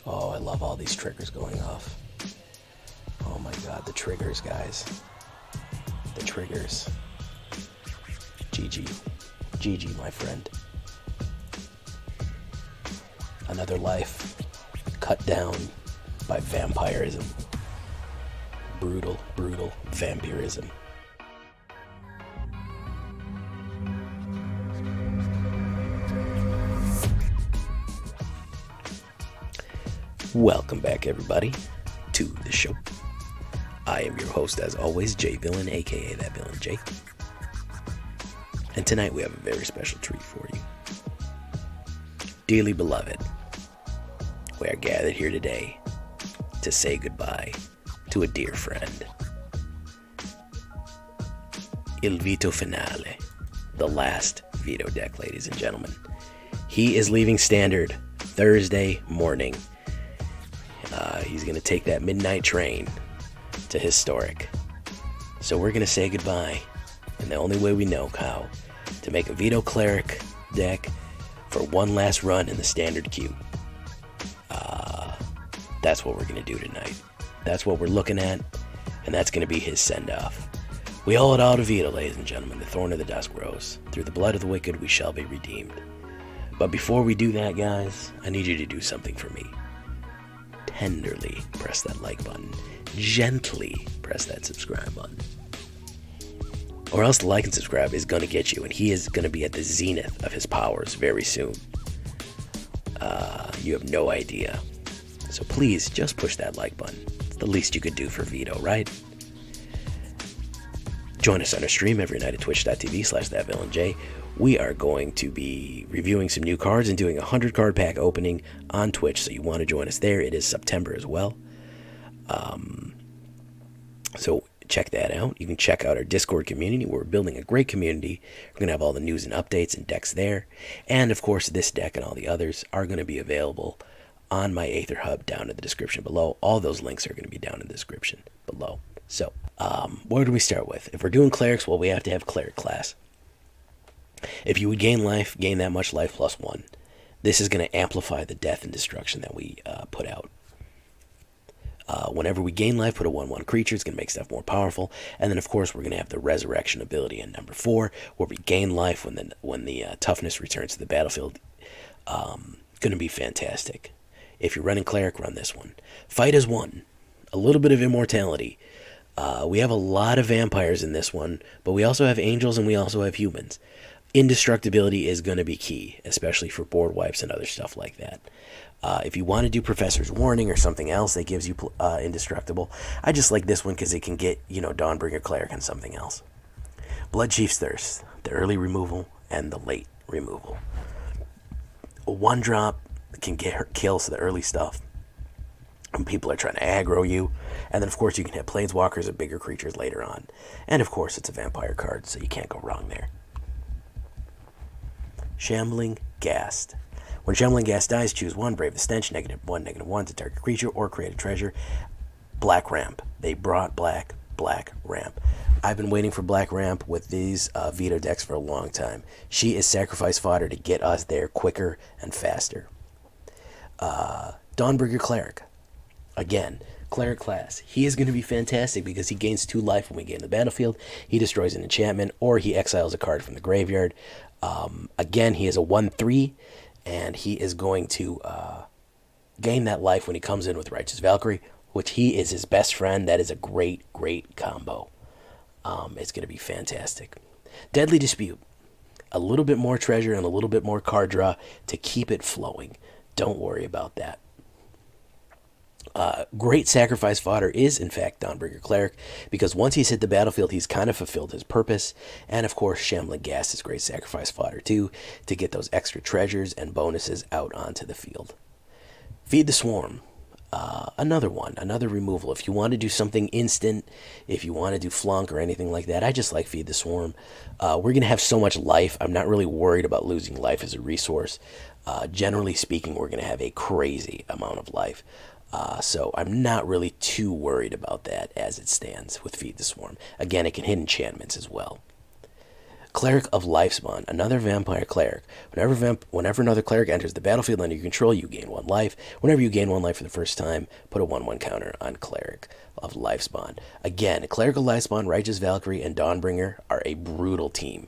Oh, I love all these triggers going off. Oh my god, the triggers, guys. The triggers. GG. GG, my friend. Another life cut down by vampirism. Brutal, brutal vampirism. Welcome back, everybody, to the show. I am your host, as always, Jay Villain, aka That Villain Jay. And tonight we have a very special treat for you. Dearly beloved, we are gathered here today to say goodbye to a dear friend. Il Vito Finale, the last Vito deck, ladies and gentlemen. He is leaving Standard Thursday morning. He's going to take that midnight train to Historic. So we're going to say goodbye, and the only way we know how, to make a Vito Cleric deck for one last run in the Standard queue. That's what we're going to do tonight. That's what we're looking at, and that's going to be his send-off. We owe it all to Vito, ladies and gentlemen, the Thorn of the Dusk rose. Through the blood of the wicked we shall be redeemed. But before we do that, guys, I need you to do something for me. Tenderly press that like button. Gently press that subscribe button. Or else the like and subscribe is going to get you, and he is going to be at the zenith of his powers very soon. You have no idea. So please, just push that like button. It's the least you could do for Vito, right? Join us on our stream every night at twitch.tv/thatvillainj. We are going to be reviewing some new cards and doing a 100 card pack opening on Twitch, so you want to join us there. It is September as well. So check that out. You can check out our Discord community. We're building a great community. We're going to have all the news and updates and decks there. And of course, this deck and all the others are going to be available on my AetherHub down in the description below. All those links are going to be down in the description below. So, where do we start with? If we're doing clerics, well, we have to have Cleric Class. If you would gain life, gain that much life +1. This is going to amplify the death and destruction that we put out. Whenever we gain life, put a 1/1 creature. It's going to make stuff more powerful. And then, of course, we're going to have the resurrection ability in number 4, where we gain life when the toughness returns to the battlefield. Going to be fantastic. If you're running cleric, run this one. Fight as 1. A little bit of immortality. We have a lot of vampires in this one, but we also have angels and we also have humans. Indestructibility is going to be key, especially for board wipes and other stuff like that. If you want to do Professor's Warning or something else that gives you indestructible, I just like this one because it can get, Dawnbringer Cleric and something else. Bloodchief's Thirst, the early removal and the late removal. A 1-drop can get kills to the early stuff when people are trying to aggro you. And then, of course, you can hit planeswalkers and bigger creatures later on. And, of course, it's a vampire card, so you can't go wrong there. Shambling Ghast. When Shambling Ghast dies, choose 1, Brave the Stench, -1/-1 to target creature, or create a treasure. Black Ramp. They brought Black Ramp. I've been waiting for Black Ramp with these Vito decks for a long time. She is sacrifice fodder to get us there quicker and faster. Dawnbringer Cleric. Again, Cleric Class. He is going to be fantastic because he gains 2 life when we gain the battlefield. He destroys an enchantment, or he exiles a card from the graveyard. Again, he is a 1/3, and he is going to gain that life when he comes in with Righteous Valkyrie, which he is his best friend. That is a great, great combo. It's going to be fantastic. Deadly Dispute. A little bit more treasure and a little bit more card draw to keep it flowing. Don't worry about that. Great sacrifice fodder is, in fact, Dawnbringer Cleric, because once he's hit the battlefield, he's kind of fulfilled his purpose. And, of course, Shambling Ghast is great sacrifice fodder, too, to get those extra treasures and bonuses out onto the field. Feed the Swarm. Another one, another removal. If you want to do something instant, if you want to do flunk or anything like that, I just like Feed the Swarm. We're going to have so much life. I'm not really worried about losing life as a resource. Generally speaking, we're going to have a crazy amount of life. So I'm not really too worried about that as it stands with Feed the Swarm. Again, it can hit enchantments as well. Cleric of Lifespawn, another vampire cleric. Whenever another cleric enters the battlefield under your control, you gain 1 life. Whenever you gain 1 life for the first time, put a 1/1 counter on Cleric of Lifespawn. Again, Cleric of Lifespawn, Righteous Valkyrie, and Dawnbringer are a brutal team.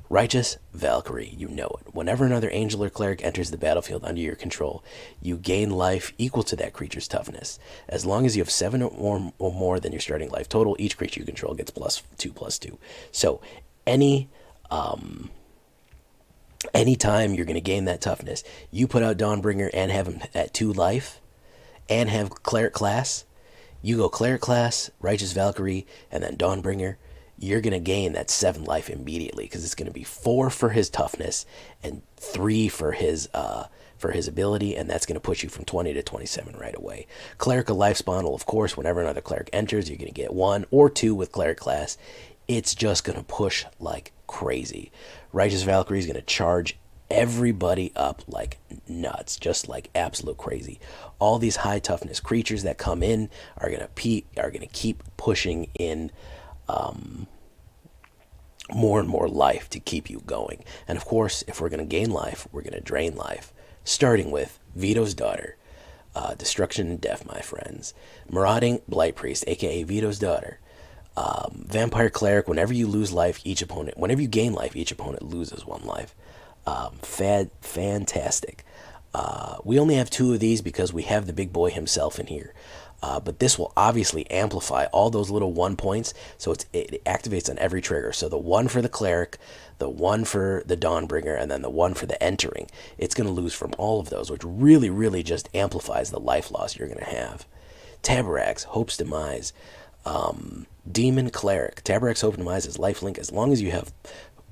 Righteous Valkyrie, you know it. Whenever another angel or cleric enters the battlefield under your control, you gain life equal to that creature's toughness. As long as you have 7 or more than your starting life total, each creature you control gets +2/+2. So anytime you're going to gain that toughness, you put out Dawnbringer and have him at 2 life and have Cleric Class, you go Cleric Class, Righteous Valkyrie, and then Dawnbringer, you're going to gain that 7 life immediately, because it's going to be 4 for his toughness and 3 for his ability, and that's going to push you from 20 to 27 right away. Cleric of Lifespawn will, of course, whenever another cleric enters, you're going to get 1 or 2 with Cleric Class. It's just going to push like crazy. Righteous Valkyrie is going to charge everybody up like nuts, just like absolute crazy. All these high toughness creatures that come in are going to keep pushing in more and more life to keep you going. And of course, if we're going to gain life, we're going to drain life, starting with Vito's daughter, Destruction and Death, my friends. Marauding Blight-Priest, aka Vito's daughter. Vampire Cleric, whenever you gain life, each opponent loses 1 life. Fantastic. We only have 2 of these because we have the big boy himself in here. But this will obviously amplify all those little 1 points, so it activates on every trigger. So the 1 for the Cleric, the 1 for the Dawnbringer, and then the 1 for the Entering. It's going to lose from all of those, which really, really just amplifies the life loss you're going to have. Taborax, Hope's Demise. Demon Cleric. Taborax, Hope's Demise is lifelink as long as you have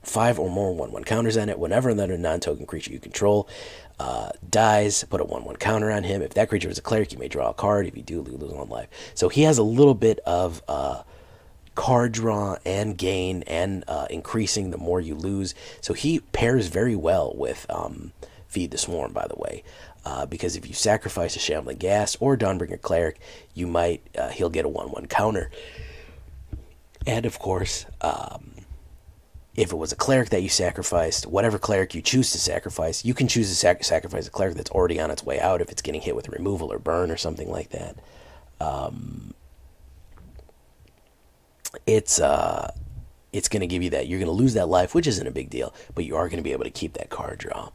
5 or more 1/1 counters on it. Whenever another non-token creature you control dies, put a 1/1 counter on him. If that creature is a cleric, you may draw a card. If you do, you lose 1 life. So he has a little bit of card draw and gain and increasing the more you lose. So he pairs very well with Feed the Swarm, by the way. Because if you sacrifice a Shambling Ghast or Dawnbringer Cleric, he'll get a 1/1 counter. And of course, if it was a cleric that you sacrificed, whatever cleric you choose to sacrifice, you can choose to sacrifice a cleric that's already on its way out if it's getting hit with removal or burn or something like that. It's going to give you that. You're going to lose that life, which isn't a big deal, but you are going to be able to keep that card draw.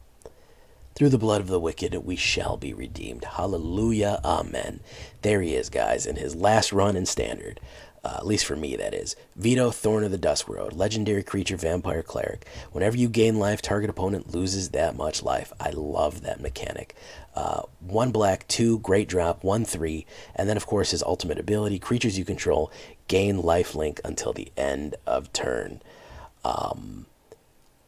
Through the blood of the wicked, we shall be redeemed. Hallelujah. Amen. There he is, guys, in his last run in Standard. At least for me, that is. Vito, Thorn of the Dusk Road. Legendary creature, vampire cleric. Whenever you gain life, target opponent loses that much life. I love that mechanic. 1 black, 2 great drop, 1/3. And then, of course, his ultimate ability. Creatures you control gain lifelink until the end of turn.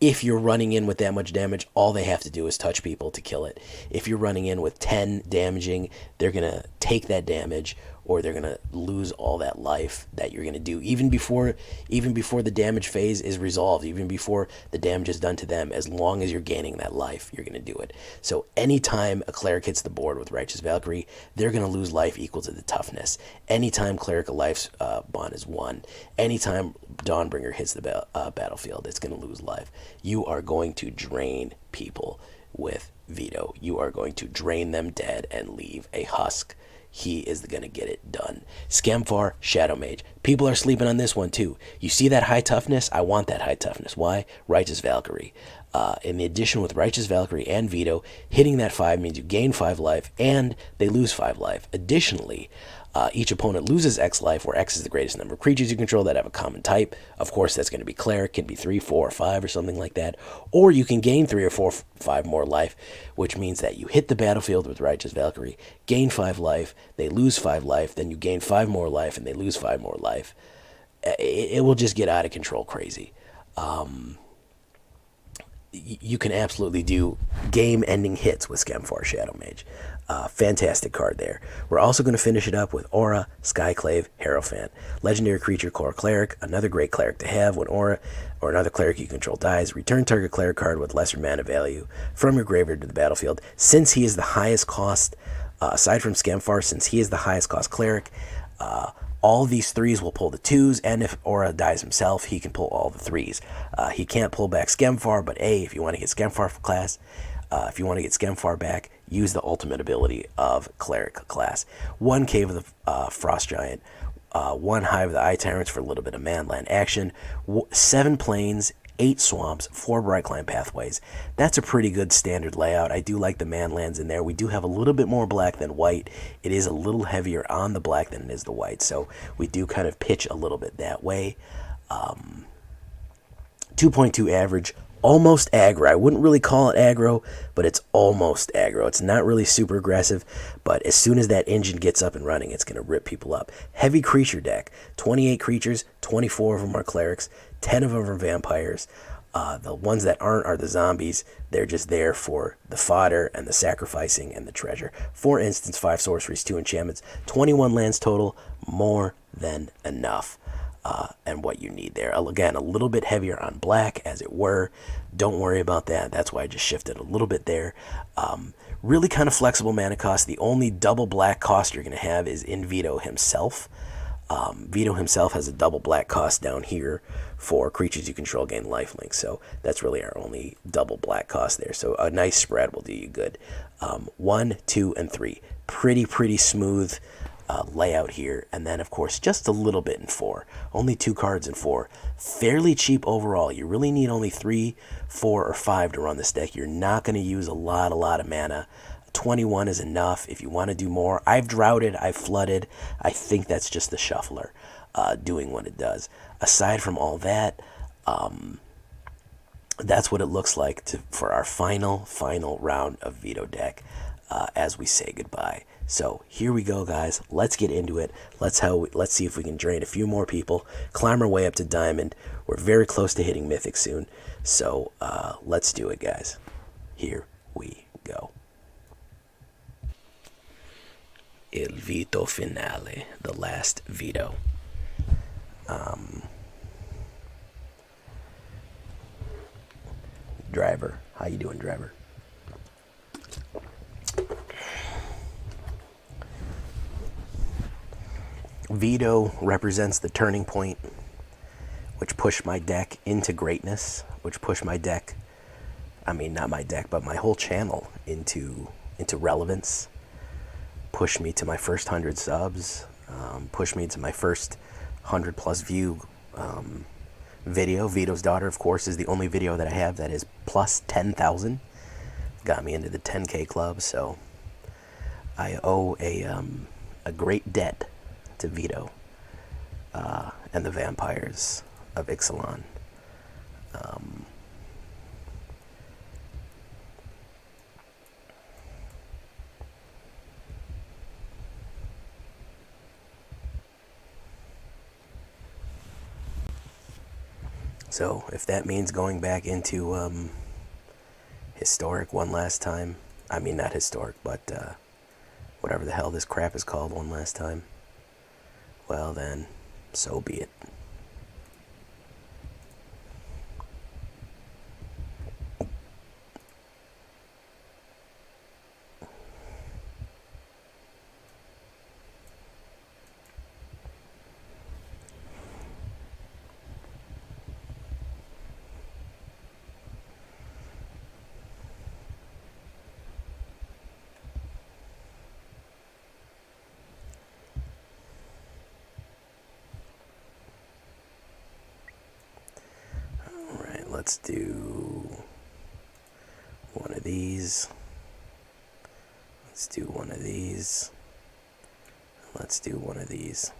If you're running in with that much damage, all they have to do is touch people to kill it. If you're running in with 10 damaging, they're going to take that damage, or they're going to lose all that life that you're going to do, even before the damage phase is resolved, even before the damage is done to them. As long as you're gaining that life, you're going to do it. So anytime a cleric hits the board with Righteous Valkyrie, they're going to lose life equal to the toughness. Anytime Cleric of Life's bond is 1, anytime Dawnbringer hits the battlefield, it's going to lose life. You are going to drain people with Vito. You are going to drain them dead and leave a husk. He is going to get it done. Skemfar Shadowsage. People are sleeping on this one too. You see that high toughness? I want that high toughness. Why? Righteous Valkyrie. In the addition with Righteous Valkyrie and Vito, hitting that 5 means you gain 5 life and they lose 5 life. Additionally, each opponent loses X life, where X is the greatest number of creatures you control that have a common type. Of course, that's going to be Cleric, can be 3, 4, or 5, or something like that. Or you can gain 3 or 4, 5 more life, which means that you hit the battlefield with Righteous Valkyrie, gain 5 life, they lose 5 life, then you gain 5 more life, and they lose 5 more life. It will just get out of control crazy. You can absolutely do game-ending hits with Skemfar Shadowsage. Fantastic card there. We're also going to finish it up with Orah, Skyclave, Hierophant. Legendary creature, Core Cleric. Another great cleric to have. When Orah or another cleric you control dies, return target cleric card with lesser mana value from your graveyard to the battlefield. Since he is the highest cost, aside from Skemfar, since he is the highest cost cleric, All these 3s will pull the 2s, and if Orah dies himself, he can pull all the 3s. He can't pull back Skemfar, but if you want to get Skemfar class, if you want to get Skemfar back, use the ultimate ability of Cleric Class. 1 Cave of the Frost Giant, 1 Hive of the Eye Tyrants for a little bit of man-land action, 7 Plains, 8 Swamps, 4 Brightclimb Pathways. That's a pretty good standard layout. I do like the man-lands in there. We do have a little bit more black than white. It is a little heavier on the black than it is the white, so we do kind of pitch a little bit that way. 2.2 average, almost aggro. I wouldn't really call it aggro, but it's almost aggro. It's not really super aggressive, but as soon as that engine gets up and running, it's going to rip people up. Heavy creature deck, 28 creatures, 24 of them are clerics, 10 of them are vampires. The ones that aren't are the zombies. They're just there for the fodder and the sacrificing and the treasure. 4 instants, 5 sorceries, 2 enchantments, 21 lands total, more than enough. And what you need there. Again, a little bit heavier on black, as it were. Don't worry about that. That's why I just shifted a little bit there. Really kind of flexible mana cost. The only double black cost you're going to have is in Vito himself. Vito himself has a double black cost down here for creatures you control gain lifelink. So that's really our only double black cost there. So a nice spread will do you good. 1, 2, and 3. Pretty smooth layout here, and then of course just a little bit in 4. Only 2 cards in 4. Fairly cheap overall. You really need only 3, 4, or 5 to run this deck. You're not going to use a lot of mana. 21 is enough. If you want to do more, I've droughted, I've flooded. I think that's just the shuffler doing what it does. Aside from all that, that's what it looks like for our final round of Vito deck as we say goodbye. So here we go, guys. Let's get into it. Let's see if we can drain a few more people, climb our way up to Diamond. We're very close to hitting Mythic soon. So let's do it, guys. Here we go. Il Vito Finale, the last Vito. Driver, how you doing, Driver? Vito represents the turning point, which pushed my deck into greatness, which pushed my deck, I mean, not my deck, but my whole channel into relevance, pushed me to my first 100 subs, pushed me to my first 100 plus view video. Vito's Daughter, of course, is the only video that I have that is plus 10,000. Got me into the 10K club, so I owe a great debt to Vito and the vampires of Ixalan. So if that means going back into historic one last time, I mean not historic, but whatever the hell this crap is called one last time, well then, so be it. Let's do one of these. Let's do one of these. Let's do one of these.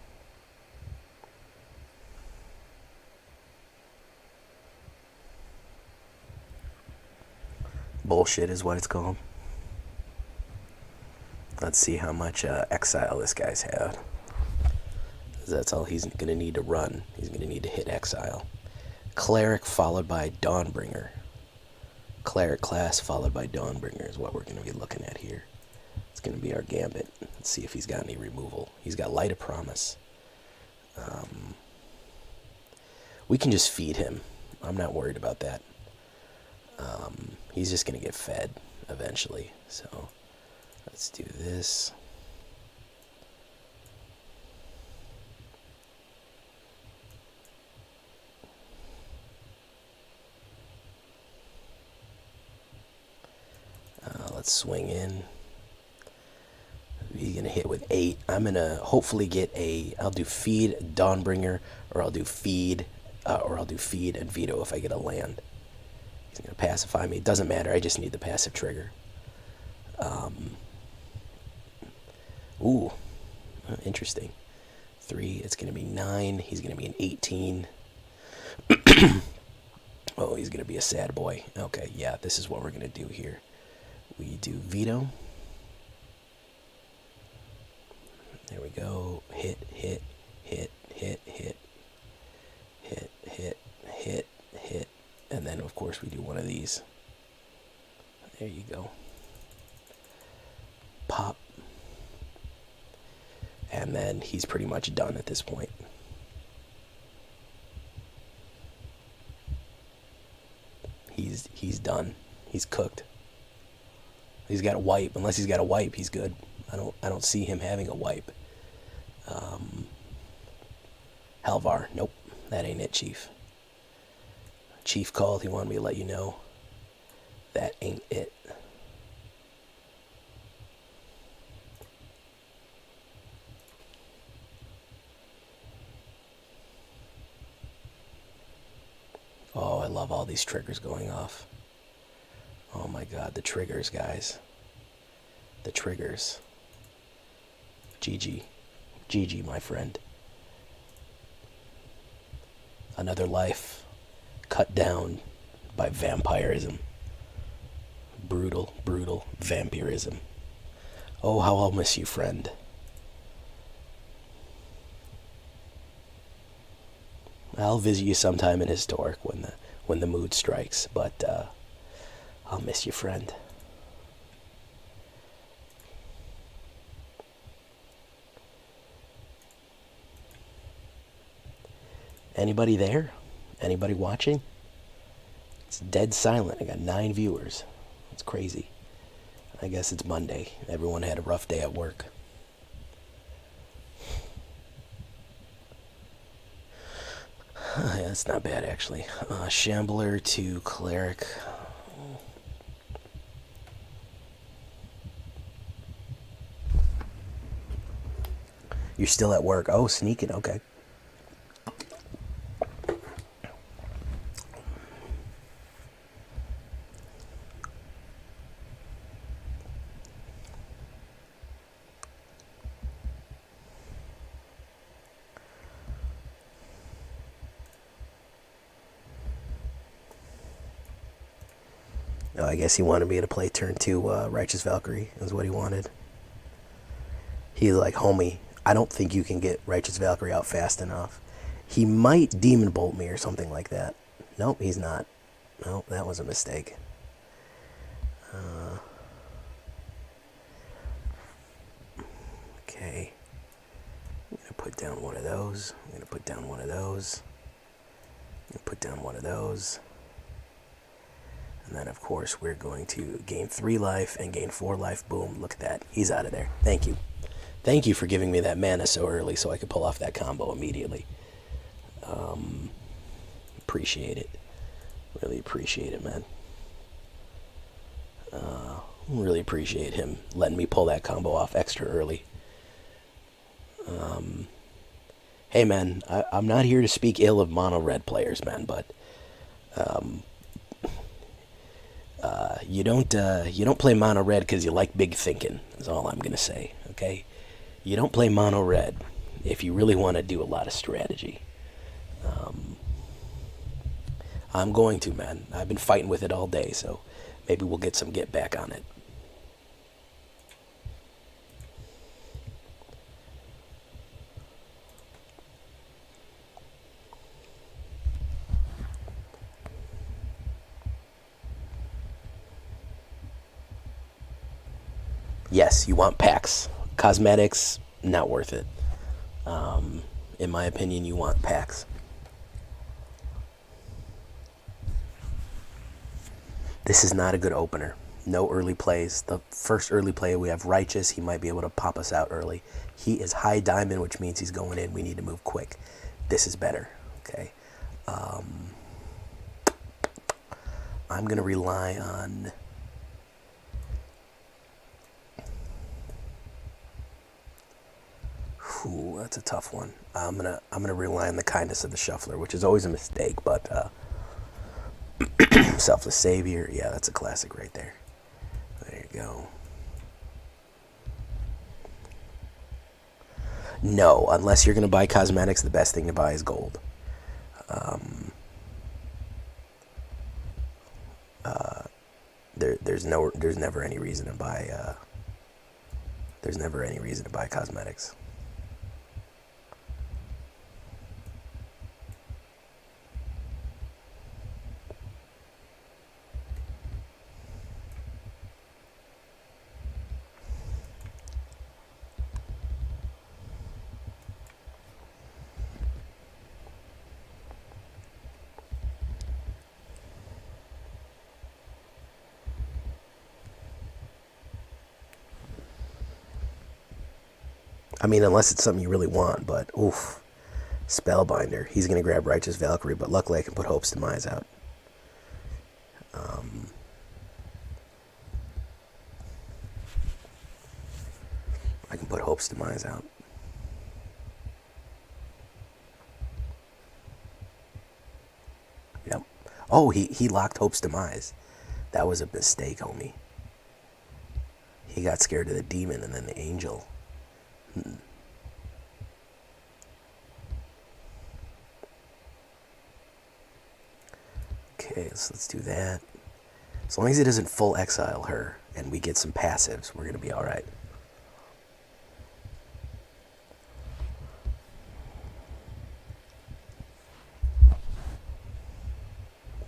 Bullshit is what it's called. Let's see how much exile this guy's had. That's all he's going to need to run. He's going to need to hit exile. Cleric followed by Dawnbringer. Cleric Class followed by Dawnbringer is what we're going to be looking at here. It's going to be our gambit. Let's see if he's got any removal. He's got Light of Promise. We can just feed him. I'm not worried about that. He's just going to get fed eventually. So let's do this. let's swing in. He's gonna hit with 8. I'm gonna hopefully get a. I'll do feed Dawnbringer, or I'll do feed and Vito if I get a land. He's gonna pacify me. It doesn't matter. I just need the passive trigger. Ooh, interesting. 3. It's gonna be 9. He's gonna be an 18. Oh, he's gonna be a sad boy. Okay, yeah, this is what we're gonna do here. We do Vito. There we go. Hit, hit, hit, hit, hit, hit, hit, hit, hit. And then, of course, we do one of these. There you go. Pop. And then he's pretty much done at this point. He's done. He's cooked. He's got a wipe. Unless he's got a wipe, he's good. I don't see him having a wipe. Halvar, nope, that ain't it, Chief. Chief called. He wanted me to let you know that ain't it. Oh, I love all these triggers going off. Oh my god, the triggers, guys. The triggers. GG. GG, my friend. Another life cut down by vampirism. Brutal, brutal vampirism. Oh, how I'll miss you, friend. I'll visit you sometime in Historic when the mood strikes, but I'll miss you, friend. Anybody there? Anybody watching? It's dead silent. I got 9 viewers. It's crazy. I guess it's Monday. Everyone had a rough day at work. Yeah, that's not bad, actually. Shambler to Cleric. You're still at work. Oh, sneaking. Okay. Oh, I guess he wanted me to play turn 2 Righteous Valkyrie, is what he wanted. He's like, homie, I don't think you can get Righteous Valkyrie out fast enough. He might Demon Bolt me or something like that. Nope, he's not. Nope, that was a mistake. Okay. I'm going to put down one of those. I'm going to put down one of those. I'm going to put down one of those. And then, of course, we're going to gain 3 life and gain 4 life. Boom, look at that. He's out of there. Thank you. Thank you for giving me that mana so early so I could pull off that combo immediately. Appreciate it. Really appreciate it, man. Really appreciate him letting me pull that combo off extra early. Hey, man, I'm not here to speak ill of mono red players, man, but you don't play mono red because you like big thinking. Is all I'm gonna say. Okay, you don't play mono red if you really want to do a lot of strategy. I'm going to, man. I've been fighting with it all day, so maybe we'll get some get back on it. Yes, you want packs. Cosmetics, not worth it. In my opinion, you want packs. This is not a good opener. No early plays. The first early play, we have Righteous. He might be able to pop us out early. He is high diamond, which means he's going in. We need to move quick. This is better. Okay. I'm going to rely on Ooh, that's a tough one. I'm gonna rely on the kindness of the shuffler, which is always a mistake, but selfless savior, yeah, that's a classic right there. There you go. No, unless you're gonna buy cosmetics, the best thing to buy is gold. There's never any reason to buy. There's never any reason to buy cosmetics. I mean, unless it's something you really want, but oof. Spellbinder. He's going to grab Righteous Valkyrie, but luckily I can put Hope's Demise out. I can put Hope's Demise out. Yep. Oh, he locked Hope's Demise. That was a mistake, homie. He got scared of the demon and then the angel. Okay, so let's do that. As long as he doesn't full exile her and we get some passives, we're going to be alright.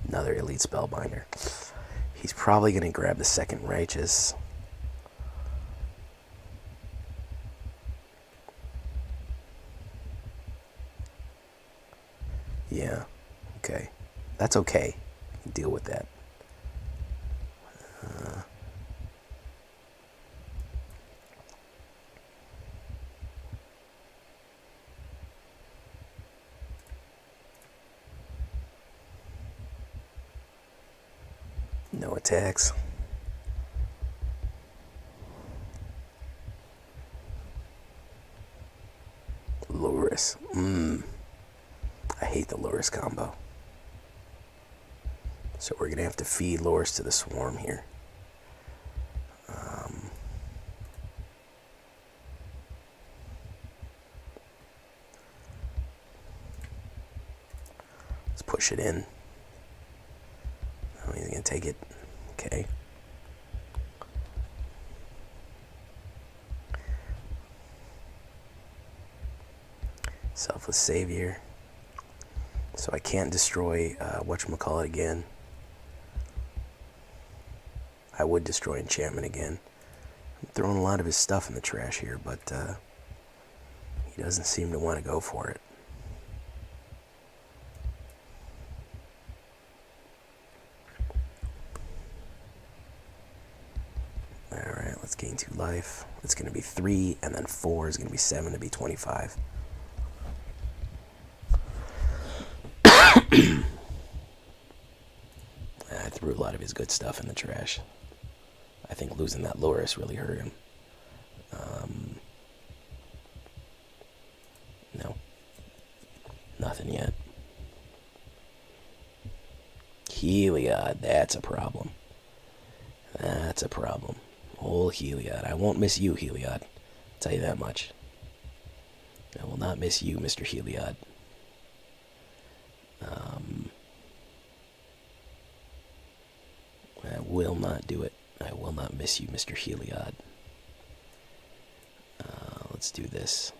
Another elite spellbinder. He's probably going to grab the second Righteous. Yeah, okay. That's okay. Deal with that. No attacks. Loris. I hate the Loris combo. So we're going to have to feed Loris to the swarm here. Let's push it in. Oh, he's going to take it. Okay. Selfless Savior. So I can't destroy whatchamacallit again. I would destroy enchantment again. I'm throwing a lot of his stuff in the trash here, but he doesn't seem to want to go for it. Alright, let's gain 2 life. It's going to be 3, and then 4 is going to be 7 to be 25. I threw a lot of his good stuff in the trash. I think losing that Loris really hurt him. No. Nothing yet. Heliod, that's a problem. That's a problem. Old Heliod. I won't miss you, Heliod. I'll tell you that much. I will not miss you, Mr. Heliod. I will not do it. I will not miss you, Mr. Heliod. Let's do this.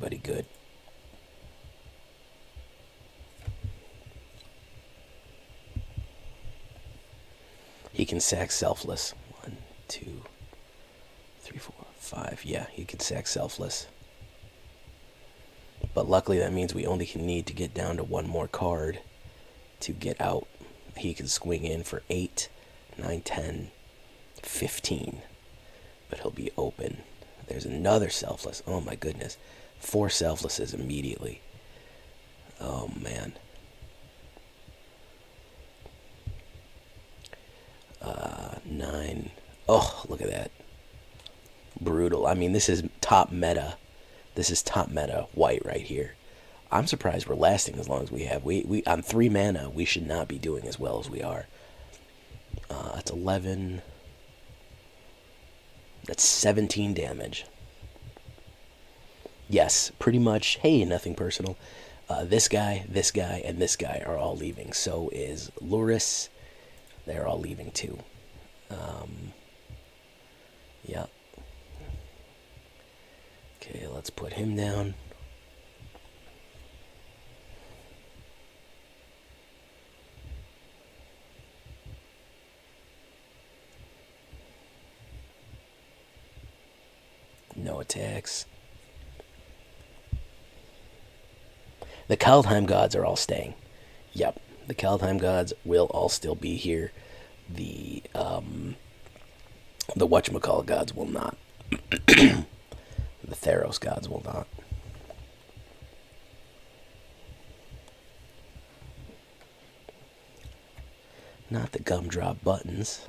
anybody good. He can sack Selfless. 1, 2, 3, 4, 5. Yeah, he can sack Selfless. But luckily that means we only can need to get down to one more card to get out. He can swing in for 8, 9, 10, 15. But he'll be open. There's another Selfless. Oh my goodness. 4 Selflesses immediately. Oh man. 9. Oh, look at that. Brutal. I mean, this is top meta. This is top meta white right here. I'm surprised we're lasting as long as we have. We on 3 mana, we should not be doing as well as we are. That's 11. That's 17 damage. Yes, pretty much. Hey, nothing personal. This guy, and this guy are all leaving. So is Luris. They're all leaving too. Yeah. Okay, let's put him down. No attacks. The Kaldheim gods are all staying. Yep, the Kaldheim gods will all still be here. The whatchamacallit gods will not. The Theros gods will not. Not the gumdrop buttons.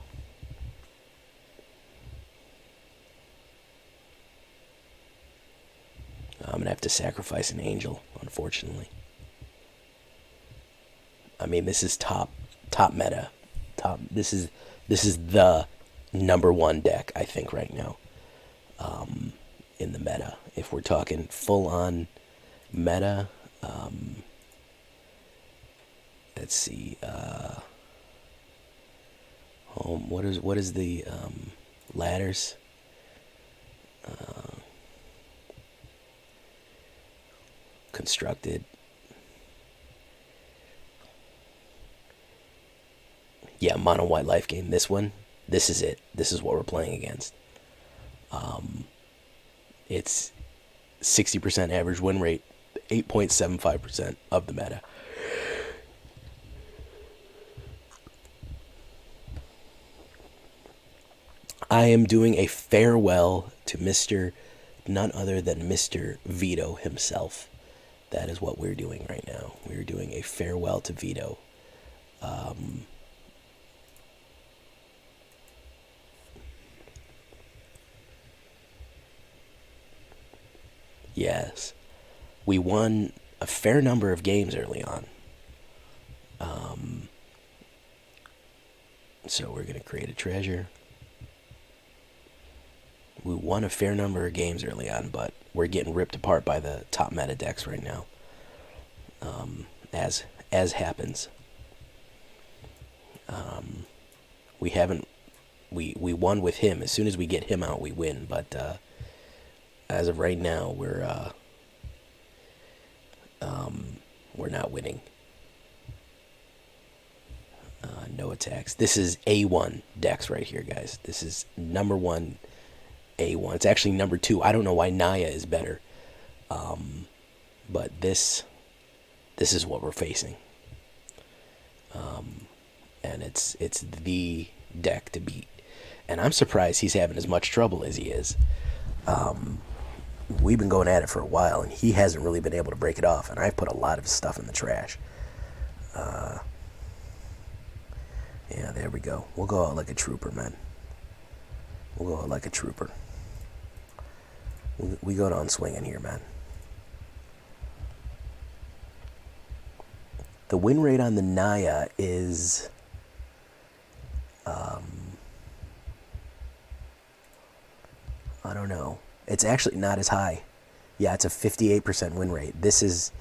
I'm gonna have to sacrifice an angel, unfortunately. I mean, this is top meta. This is the #1 deck, I think, right now. In the meta, if we're talking full on meta, let's see. What is the ladders? Constructed. Yeah, mono white life game. This one, this is it. This is what we're playing against. It's 60% average win rate, 8.75% of the meta. I am doing a farewell to none other than Mr. Vito himself. That is what we're doing right now. We're doing a farewell to Vito. Yes. We won a fair number of games early on. So we're going to create a treasure. We won a fair number of games early on, but we're getting ripped apart by the top meta decks right now. As happens. We won with him. As soon as we get him out, we win. But as of right now, we're not winning. No attacks. This is A1 decks right here, guys. This is #1 A1. It's actually #2. I don't know why Naya is better. But this is what we're facing. And it's the deck to beat. And I'm surprised he's having as much trouble as he is. We've been going at it for a while, and he hasn't really been able to break it off. And I've put a lot of stuff in the trash. Yeah, there we go. We'll go out like a trooper, man. We'll go out like a trooper. We go down swinging here, man. The win rate on the Naya is... I don't know. It's actually not as high. Yeah, it's a 58% win rate. This is...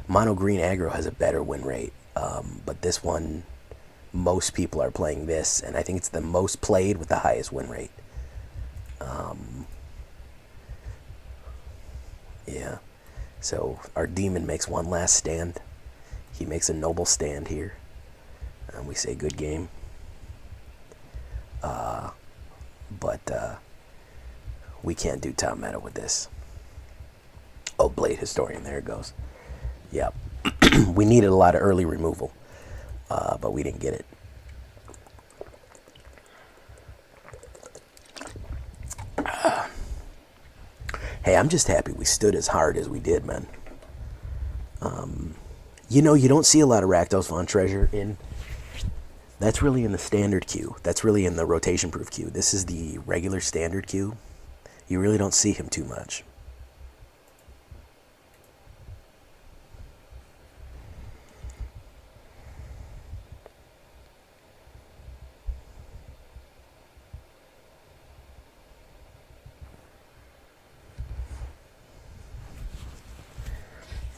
Mono Green Aggro has a better win rate. But this one, most people are playing this, and I think it's the most played with the highest win rate. Yeah. So our demon makes one last stand. He makes a noble stand here. And we say good game. But we can't do top meta with this. Oh, Blade Historian, there it goes. Yep. We needed a lot of early removal, but we didn't get it. Hey, I'm just happy we stood as hard as we did, man. You know, you don't see a lot of Rakdos Von Treasure in... That's really in the standard queue. That's really in the rotation-proof queue. This is the regular standard queue. You really don't see him too much.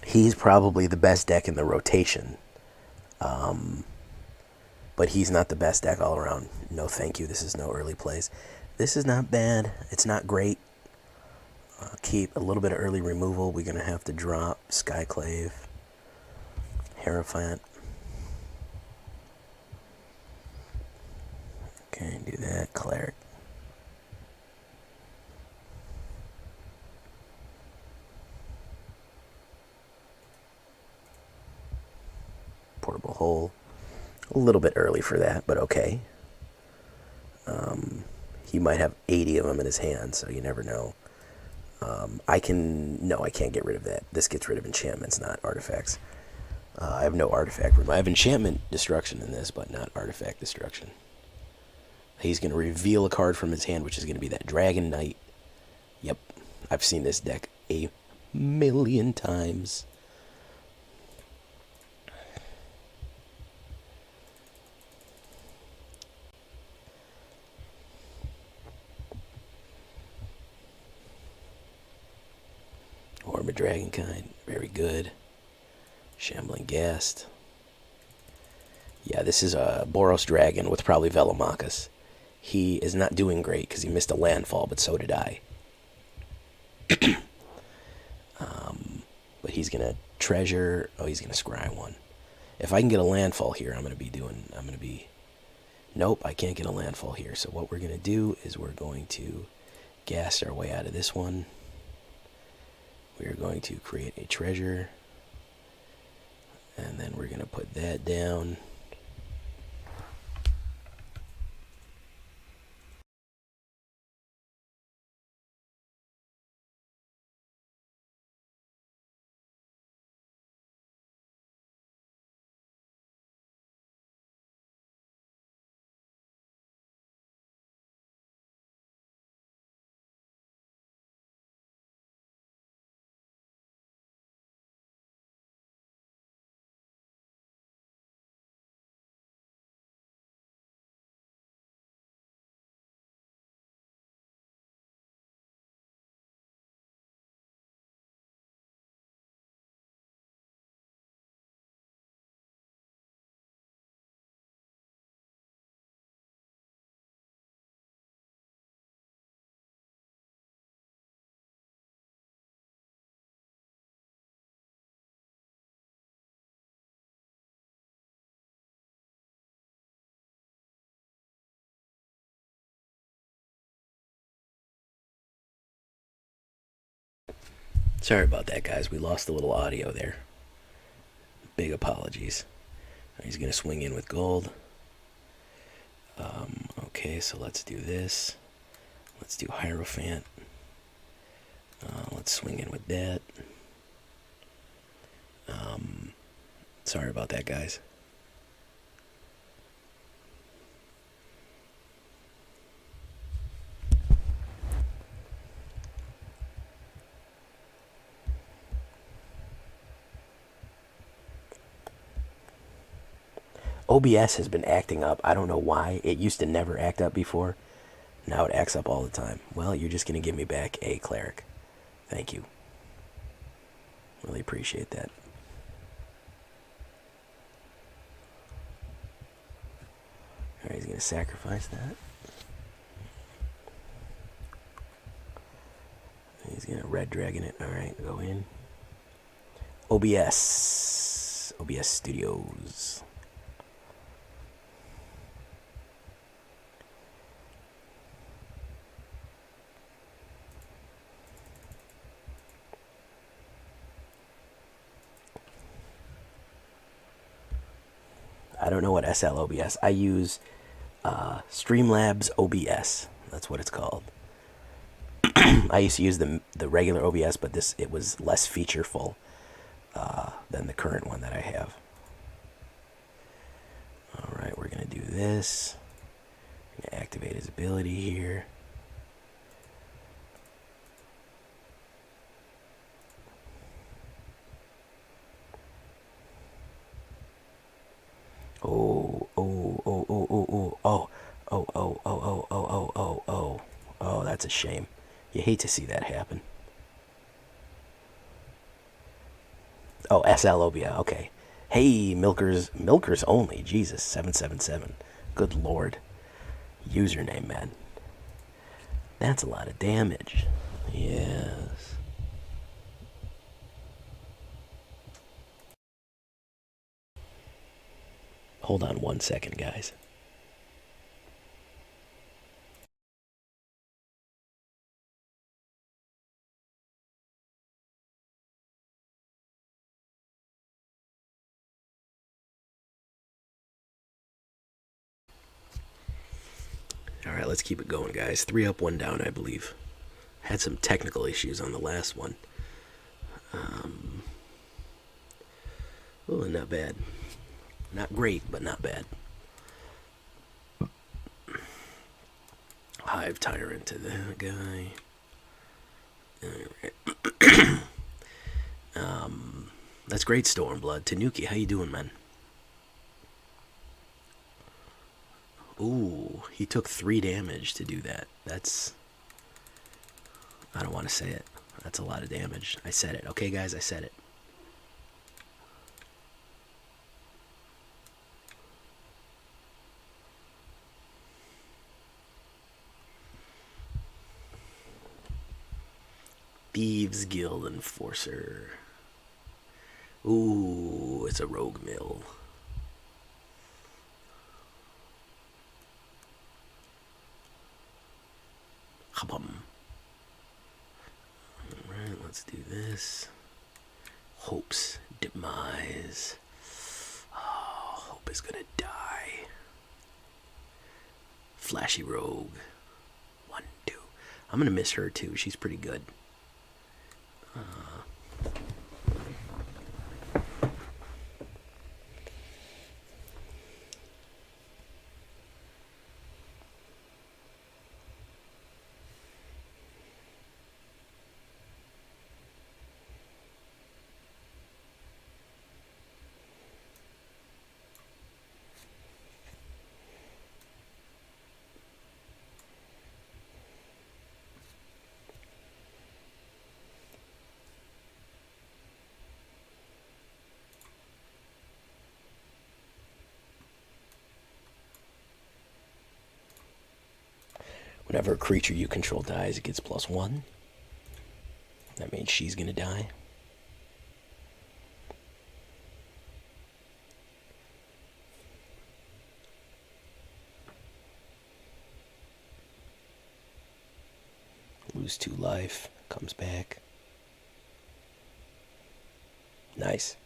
He's probably the best deck in the rotation. But he's not the best deck all around. No thank you, this is no early plays. This is not bad, it's not great. Keep a little bit of early removal. We're going to have to drop Skyclave, Hierophant. Okay, do that, Cleric. Portable Hole. A little bit early for that, but okay. He might have 80 of them in his hand, so you never know. I can't get rid of that. This gets rid of enchantments, not artifacts. I have no artifact removal. I have enchantment destruction in this, but not artifact destruction. He's going to reveal a card from his hand, which is going to be that Dragon Knight. Yep, I've seen this deck a million times. Orma Dragonkind, very good. Shambling Ghast. Yeah, this is a Boros Dragon with probably Velomachus. He is not doing great because he missed a landfall, but so did I. But he's going to treasure... Oh, he's going to scry one. If I can get a landfall here, Nope, I can't get a landfall here. So what we're going to do is we're going to gas our way out of this one. We are going to create a treasure. And then we're going to put that down. Sorry about that, guys. We lost a little audio there. Big apologies. He's going to swing in with gold. Okay, so let's do this. Let's do Hierophant. Let's swing in with that. Sorry about that, guys. OBS has been acting up. I don't know why. It used to never act up before. Now it acts up all the time. Well, you're just going to give me back a Cleric. Thank you. Really appreciate that. Alright, he's going to sacrifice that. He's going to red dragon it. Alright, go in. OBS Studios. I don't know what SLOBS. I use Streamlabs OBS. That's what it's called. I used to use the regular OBS, but it was less featureful than the current one that I have. All right, we're gonna do this. I'm gonna activate his ability here. Oh, that's a shame. You hate to see that happen. Oh, SLOBA, okay. Hey, milkers only. Jesus, 777. Good lord. Username, man. That's a lot of damage. Yes. Hold on 1 second, guys. Alright, let's keep it going, guys. 3 up, 1 down, I believe. Had some technical issues on the last one. Oh, not bad. Not great, but not bad. Hive Tyrant to that guy. Alright. That's great, Stormblood. Tanuki, how you doing, man? Ooh, he took 3 damage to do that. That's... I don't want to say it. That's a lot of damage. I said it. Okay, guys, I said it. Thieves Guild Enforcer. Ooh, it's a rogue mill. Alright, let's do this. Hope's Demise. Oh, Hope is gonna die. Flashy Rogue. 1, 2. I'm gonna miss her too. She's pretty good. Whenever a creature you control dies, it gets +1. That means she's gonna die. Lose 2 life, comes back. Nice.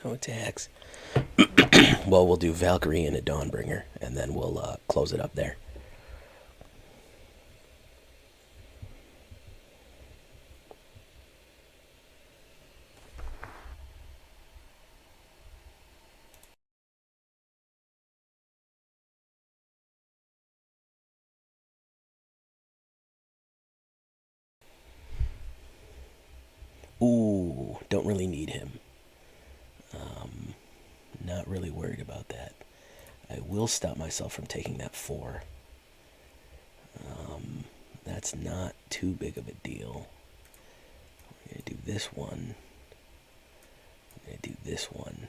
No attacks. Well, we'll do Valkyrie and a Dawnbringer, and then we'll close it up there. Ooh, don't really need him. Not really worried about that. I will stop myself from taking that 4. That's not too big of a deal. I'm going to do this one. I'm going to do this one.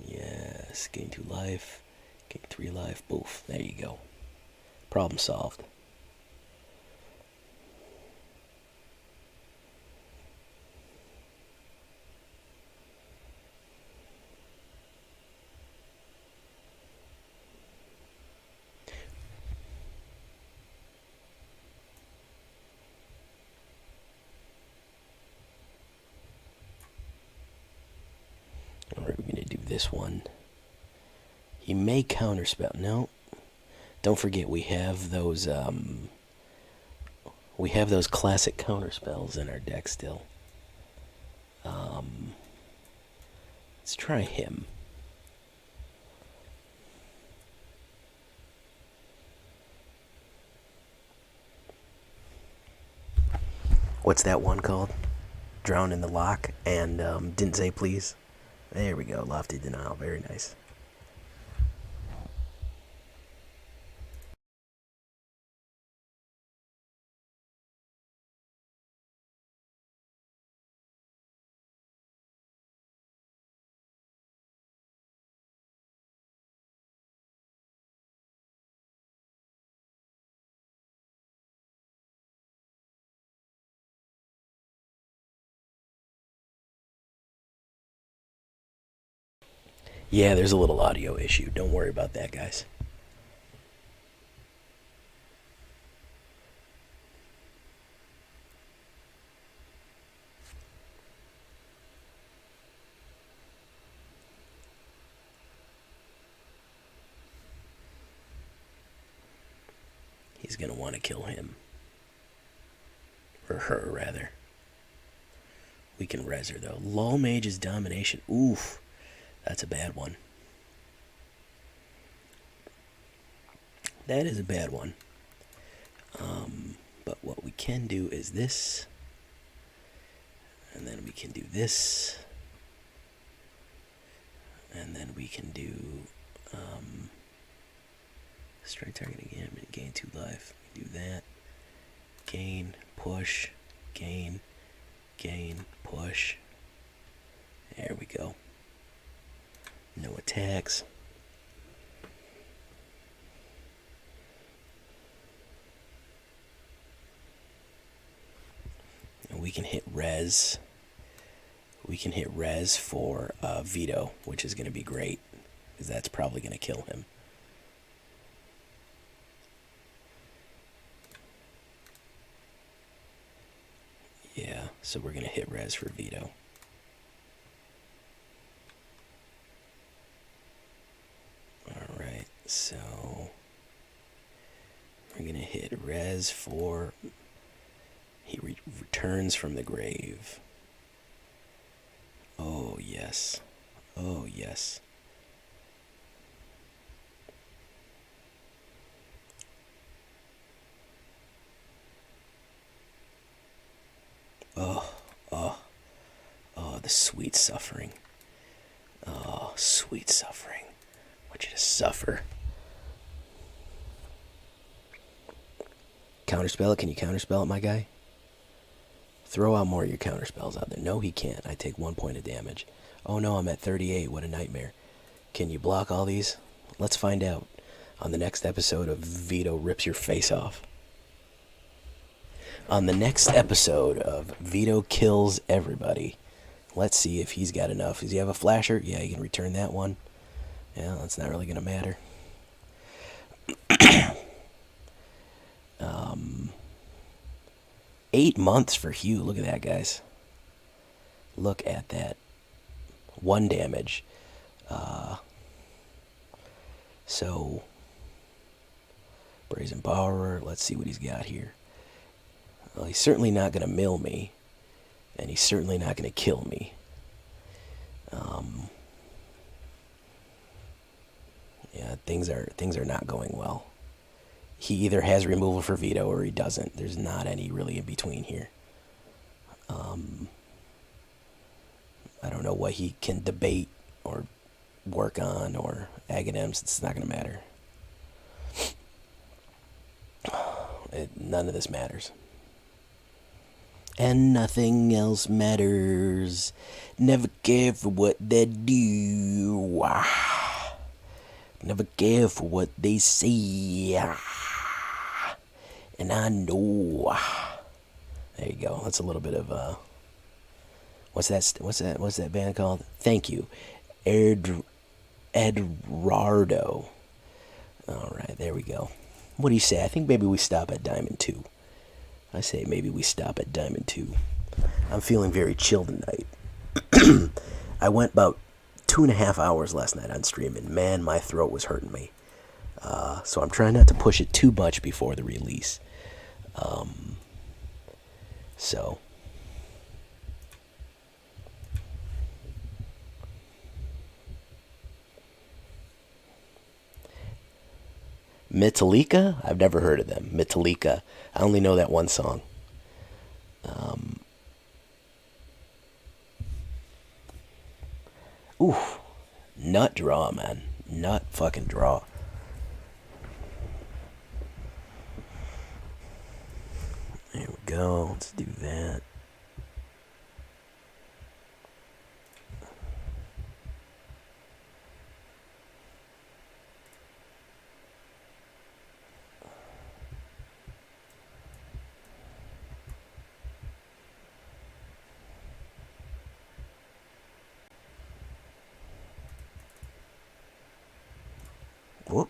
Yes, gain 2 life. Okay, 3 life. Boof. There you go. Problem solved. Alright, we're going to do this one. He may counterspell. No. Don't forget, we have those classic counterspells in our deck still. Let's try him. What's that one called? Drown in the Lock and didn't say please. There we go. Lofty Denial. Very nice. Yeah, there's a little audio issue. Don't worry about that, guys. He's going to want to kill him. Or her, rather. We can res her, though. Lull Mage's Domination. Oof. That's a bad one. That is a bad one. But what we can do is this. And then we can do this. And then we can do... strike target again and gain 2 life. We do that. Gain, push, gain, gain, push. There we go. No attacks. And we can hit res. We can hit res for Vito, which is going to be great, because that's probably going to kill him. Yeah, so we're going to hit res for Vito. Alright, so we're going to hit res for... He returns from the grave. Oh, yes. Oh, yes. Oh, oh, oh, the sweet suffering. Oh, sweet suffering. I want you to suffer. Counterspell it? Can you counterspell it, my guy? Throw out more of your counterspells out there. No, he can't. I take 1 point of damage. Oh no, I'm at 38. What a nightmare. Can you block all these? Let's find out on the next episode of Vito Rips Your Face Off. On the next episode of Vito Kills Everybody, let's see if he's got enough. Does he have a flasher? Yeah, he can return that one. Yeah, that's not really going to matter. 8 months for Hugh. Look at that, guys. Look at that. 1 damage. So, Brazen Borrower. Let's see what he's got here. Well, he's certainly not going to mill me. And he's certainly not going to kill me. Yeah, things are not going well. He either has removal for Vito or he doesn't. There's not any really in between here. I don't know what he can debate or work on or Aghanems. It's not going to matter. None of this matters. And nothing else matters. Never care for what they do. Never care for what they say. And I know. There you go. That's a little bit of what's that band called? Thank you. Eduardo. Alright, there we go. What do you say? I think maybe we stop at Diamond 2. I say maybe we stop at Diamond 2. I'm feeling very chill tonight. I went about 2.5 hours last night on stream, and man, my throat was hurting me. So I'm trying not to push it too much before the release. So Metallica? I've never heard of them. Metallica. I only know that one song. Oof. Nut draw, man. Nut fucking draw. There we go. Let's do that. Whoop.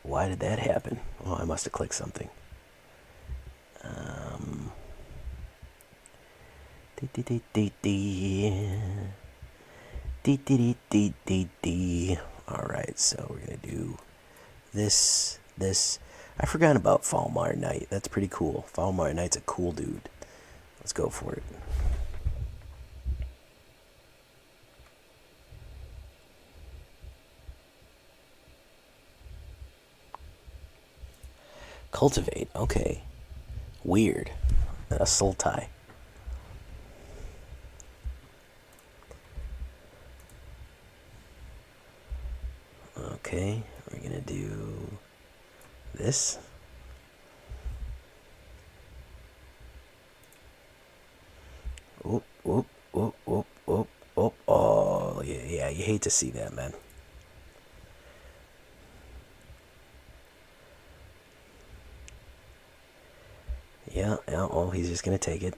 Why did that happen? Oh, I must have clicked something. Alright, so we're gonna do this. I forgot about Falmar Knight. That's pretty cool. Falmar Knight's a cool dude. Let's go for it. Cultivate, okay. Weird. A Sultai. Okay, we're gonna do this. Oop, oop, oop, oop, oop, oop. Oh, yeah, you hate to see that, man. Yeah, well, he's just gonna take it.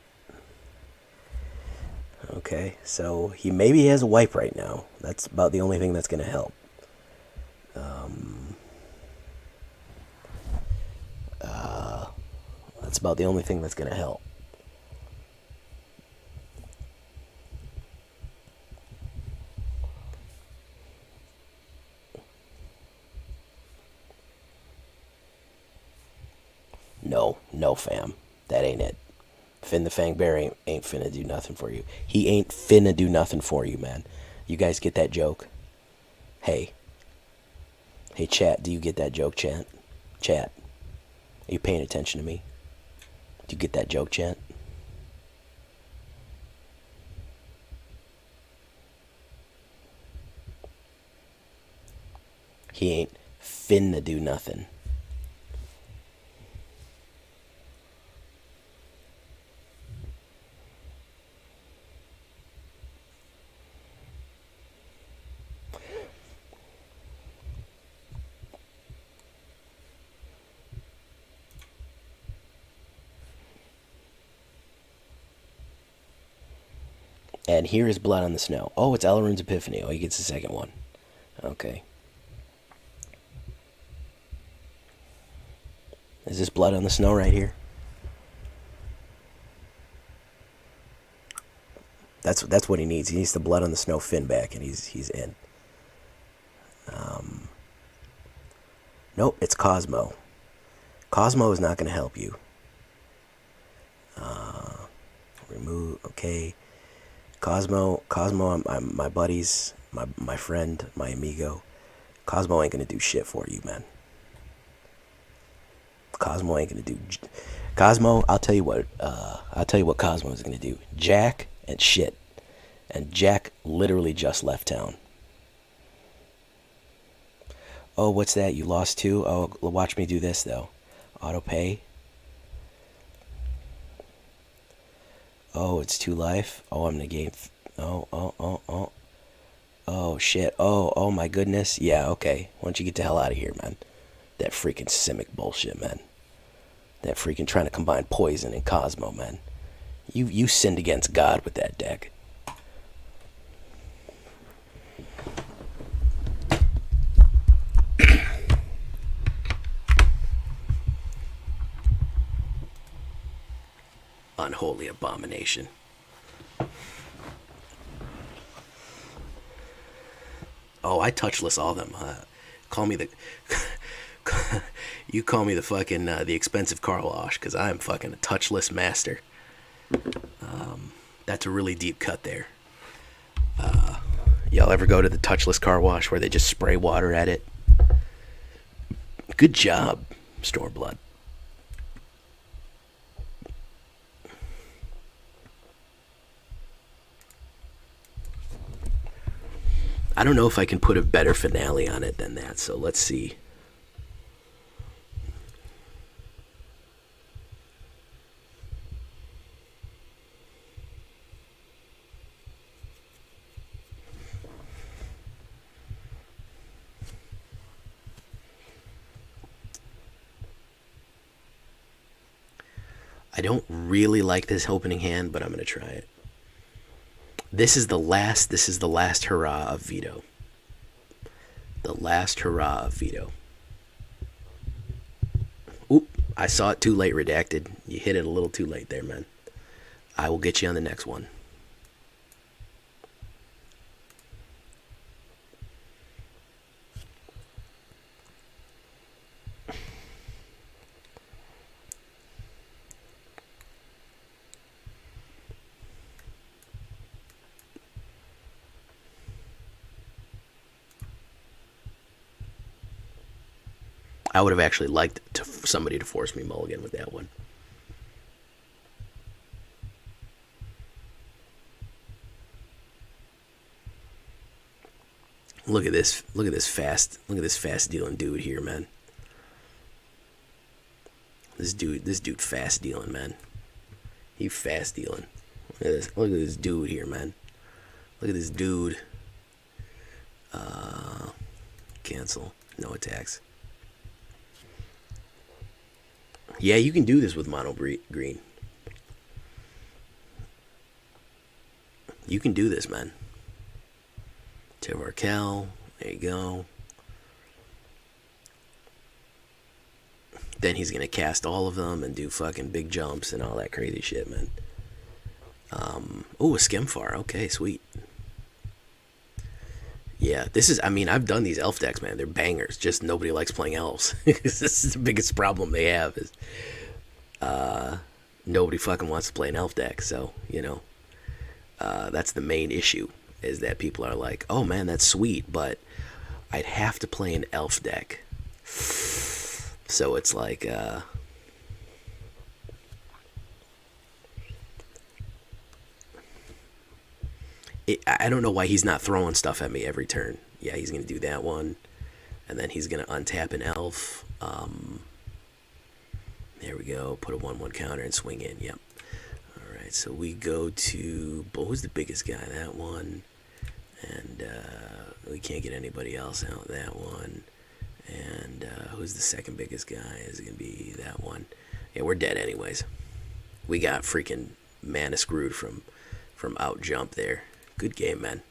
Okay, so maybe has a wipe right now. That's about the only thing that's gonna help. That's about the only thing that's gonna help. No, fam. That ain't it. Finn the Fang Bear ain't finna do nothing for you. He ain't finna do nothing for you, man. You guys get that joke? Hey, chat, do you get that joke, chat? Chat, are you paying attention to me? Do you get that joke, chat? He ain't finna do nothing. And here is Blood on the Snow. Oh, it's Elrond's Epiphany. Oh, he gets the second one. Okay. Is this Blood on the Snow right here? That's what he needs. He needs the Blood on the Snow Finn back, and he's in. Nope, it's Cosmo. Cosmo is not going to help you. Remove. Okay. Cosmo, I'm my buddies, my friend, my amigo. Cosmo ain't gonna do shit for you, man. Cosmo ain't gonna do. Cosmo, I'll tell you what Cosmo is gonna do. Jack and shit, and Jack literally just left town. Oh, what's that? You lost 2? Oh, watch me do this though. Auto pay. Oh, it's 2 life. Oh, I'm gonna gain. Oh, shit. Oh, my goodness. Yeah, okay. Why don't you get the hell out of here, man? That freaking Simic bullshit, man. That freaking trying to combine poison and Cosmo, man. You sinned against God with that deck. Unholy abomination. Oh, I touchless all them. Call me the... you call me the fucking, the expensive car wash, because I'm fucking a touchless master. That's a really deep cut there. Y'all ever go to the touchless car wash where they just spray water at it? Good job, Stormblood. I don't know if I can put a better finale on it than that, so let's see. I don't really like this opening hand, but I'm going to try it. This is the last hurrah of Vito. The last hurrah of Vito. Oop, I saw it too late, Redacted. You hit it a little too late there, man. I will get you on the next one. I would have actually liked somebody to force me mulligan with that one. Look at this. Look at this fast dealing dude here, man. This dude fast dealing, man. He fast dealing. Look at this dude here, man. Look at this dude. Cancel. No attacks. Yeah, you can do this with mono green. You can do this, man. Taborax, there you go. Then he's gonna cast all of them and do fucking big jumps and all that crazy shit, man. Oh, a Skemfar. Okay, sweet. Yeah, this is, I mean, I've done these elf decks, man. They're bangers. Just nobody likes playing elves. This is the biggest problem they have is nobody fucking wants to play an elf deck. So, you know, that's the main issue, is that people are like, oh man, that's sweet, but I'd have to play an elf deck. So it's like, I don't know why he's not throwing stuff at me every turn. Yeah, he's going to do that one. And then he's going to untap an elf. There we go. Put a 1/1 counter and swing in. Yep. Alright, so we go to... who's the biggest guy? That one. And we can't get anybody else out. That one. And who's the second biggest guy? Is it going to be that one? Yeah, we're dead anyways. We got freaking mana screwed from out jump there. Good game, man.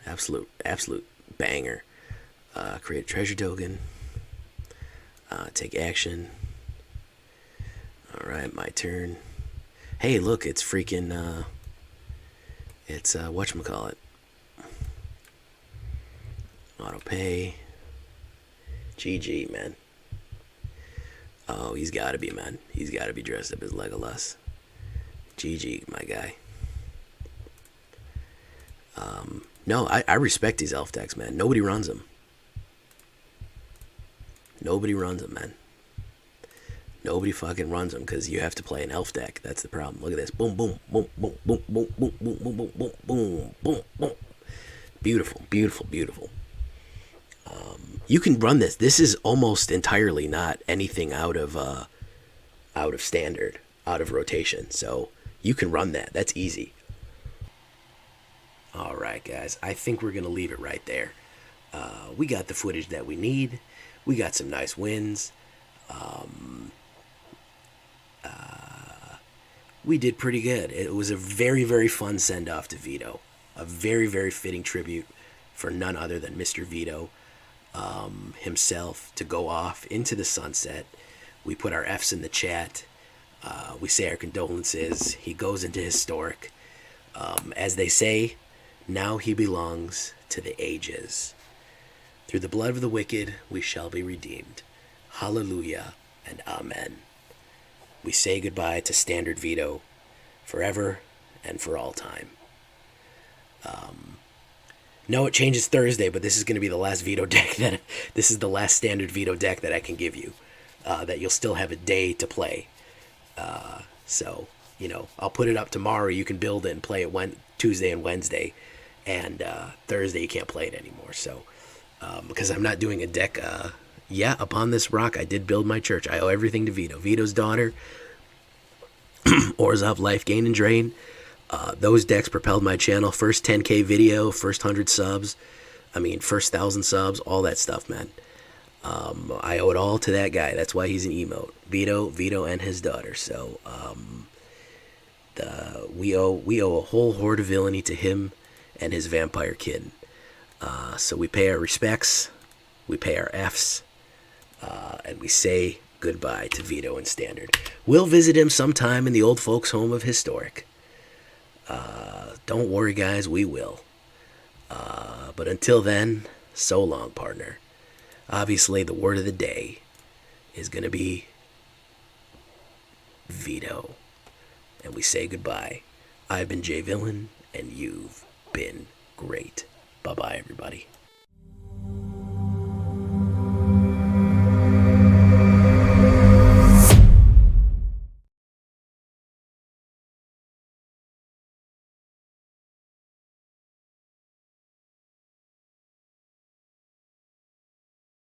Absolute banger. Create a treasure token. Take action. Alright, my turn. Hey, look, it's freaking, it's, whatchamacallit. Auto pay. GG, man. Oh, he's gotta be, man. He's gotta be dressed up as Legolas. GG, my guy. No, I respect these elf decks, man. Nobody runs them. Nobody runs them, man. Nobody fucking runs them because you have to play an elf deck. That's the problem. Look at this. Boom, boom, boom, boom, boom, boom, boom, boom, boom, boom, boom, boom, boom, boom. Beautiful, beautiful, beautiful. You can run this. This is almost entirely not anything out of standard, out of rotation. So You can run that. That's easy. All right, guys. I think we're going to leave it right there. We got the footage that we need. We got some nice wins. We did pretty good. It was a very, very fun send-off to Vito. A very, very fitting tribute for none other than Mr. Vito himself to go off into the sunset. We put our Fs in the chat. We say our condolences. He goes into historic. As they say, now he belongs to the ages. Through the blood of the wicked, we shall be redeemed. Hallelujah and amen. We say goodbye to Standard Vito forever and for all time. No, it changes Thursday, but this is going to be the last Vito deck this is the last Standard Vito deck that I can give you. That you'll still have a day to play. So, I'll put it up tomorrow. You can build it and play it Tuesday and Wednesday. And Thursday you can't play it anymore. So, because I'm not doing a deck. Upon this rock, I did build my church. I owe everything to Vito. Vito's daughter, Orzhov, Life Gain and Drain. Those decks propelled my channel. First 10K video, first 100 subs. First 1,000 subs, all that stuff, man. I owe it all to that guy. That's why he's an emote. Vito and his daughter. So, we owe a whole horde of villainy to him and his vampire kid. So we pay our respects, we pay our Fs, and we say goodbye to Vito and Standard. We'll visit him sometime in the old folks' home of Historic. Don't worry, guys, we will. But until then, so long, partner. Obviously, the word of the day is going to be Vito. And we say goodbye. I've been Jay Villain, and you've been great. Bye-bye, everybody.